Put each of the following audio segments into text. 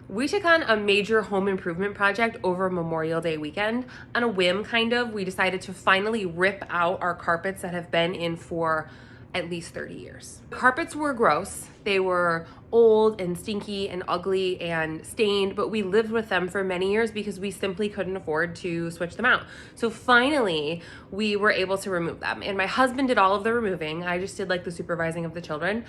We took on a major home improvement project over Memorial Day weekend. On a whim, kind of, we decided to finally rip out our carpets that have been in for at least 30 years. Carpets were gross. They were old and stinky and ugly and stained, but we lived with them for many years because we simply couldn't afford to switch them out. So finally, we were able to remove them. And my husband did all of the removing. I just did like the supervising of the children,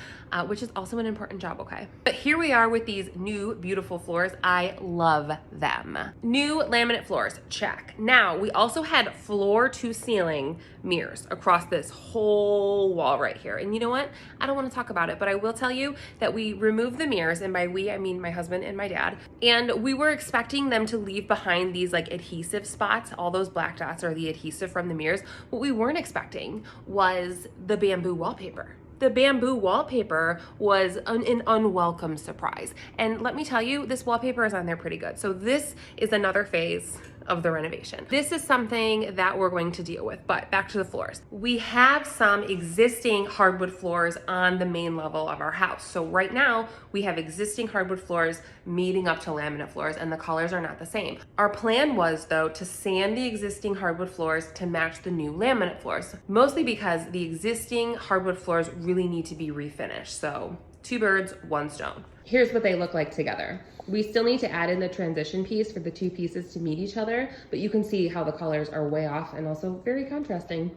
which is also an important job, okay? But here we are with these new beautiful floors. I love them. New laminate floors, check. Now, we also had floor to ceiling mirrors across this whole wall right here. And you know what? I don't want to talk about it, but I will tell you that we removed the mirrors, and by we, I mean my husband and my dad, and we were expecting them to leave behind these like adhesive spots. All those black dots are the adhesive from the mirrors. What we weren't expecting was the bamboo wallpaper. The bamboo wallpaper was an unwelcome surprise. And let me tell you, this wallpaper is on there pretty good. So this is another phase of the renovation. This is something that we're going to deal with, but back to the floors. We have some existing hardwood floors on the main level of our house. So right now we have existing hardwood floors meeting up to laminate floors, and the colors are not the same. Our plan was though to sand the existing hardwood floors to match the new laminate floors, mostly because the existing hardwood floors really need to be refinished. So two birds, one stone. Here's what they look like together. We still need to add in the transition piece for the two pieces to meet each other, but you can see how the colors are way off and also very contrasting.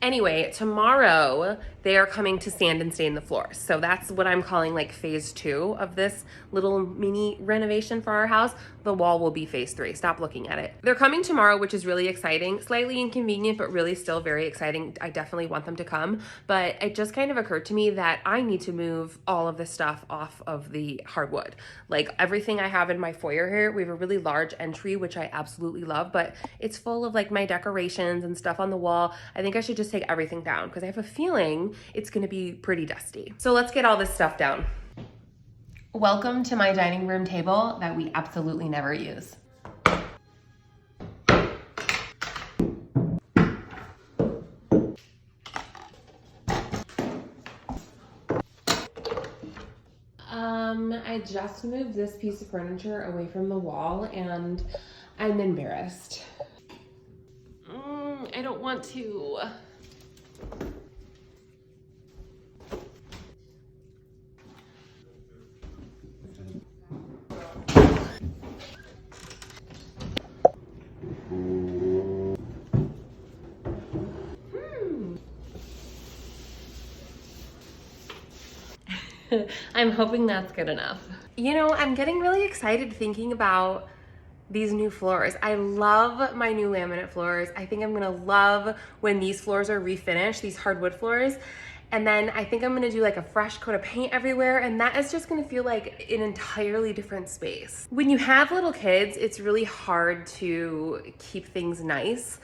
Anyway, tomorrow they are coming to sand and stain the floors. So that's what I'm calling like phase 2 of this little mini renovation for our house. The wall will be phase 3. Stop looking at it. They're coming tomorrow, which is really exciting. Slightly inconvenient, but really still very exciting. I definitely want them to come. But it just kind of occurred to me that I need to move all of this stuff off of the hardwood. Like everything I have in my foyer here, we have a really large entry, which I absolutely love, but it's full of like my decorations and stuff on the wall. I think I should just take everything down because I have a feeling it's gonna be pretty dusty. So let's get all this stuff down. Welcome to my dining room table that we absolutely never use. I just moved this piece of furniture away from the wall and I'm embarrassed. I don't want to. I'm hoping that's good enough. You know, I'm getting really excited thinking about these new floors. I love my new laminate floors. I think I'm gonna love when these floors are refinished, these hardwood floors. And then I think I'm gonna do like a fresh coat of paint everywhere, and that is just gonna feel like an entirely different space. When you have little kids, it's really hard to keep things nice.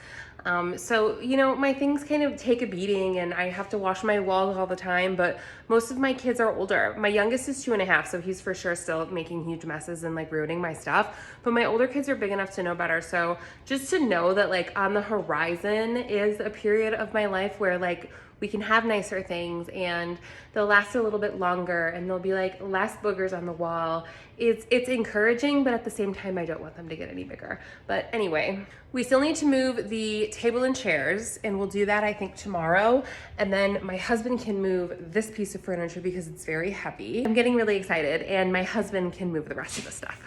So, you know, my things kind of take a beating and I have to wash my walls all the time, but most of my kids are older. My youngest is 2.5, so he's for sure still making huge messes and like ruining my stuff. But my older kids are big enough to know better. So just to know that like on the horizon is a period of my life where like we can have nicer things and they'll last a little bit longer and there'll be like less boogers on the wall. It's encouraging, but at the same time, I don't want them to get any bigger. But anyway, we still need to move the table and chairs, and we'll do that, I think, tomorrow. And then my husband can move this piece of furniture because it's very heavy. I'm getting really excited, and my husband can move the rest of the stuff.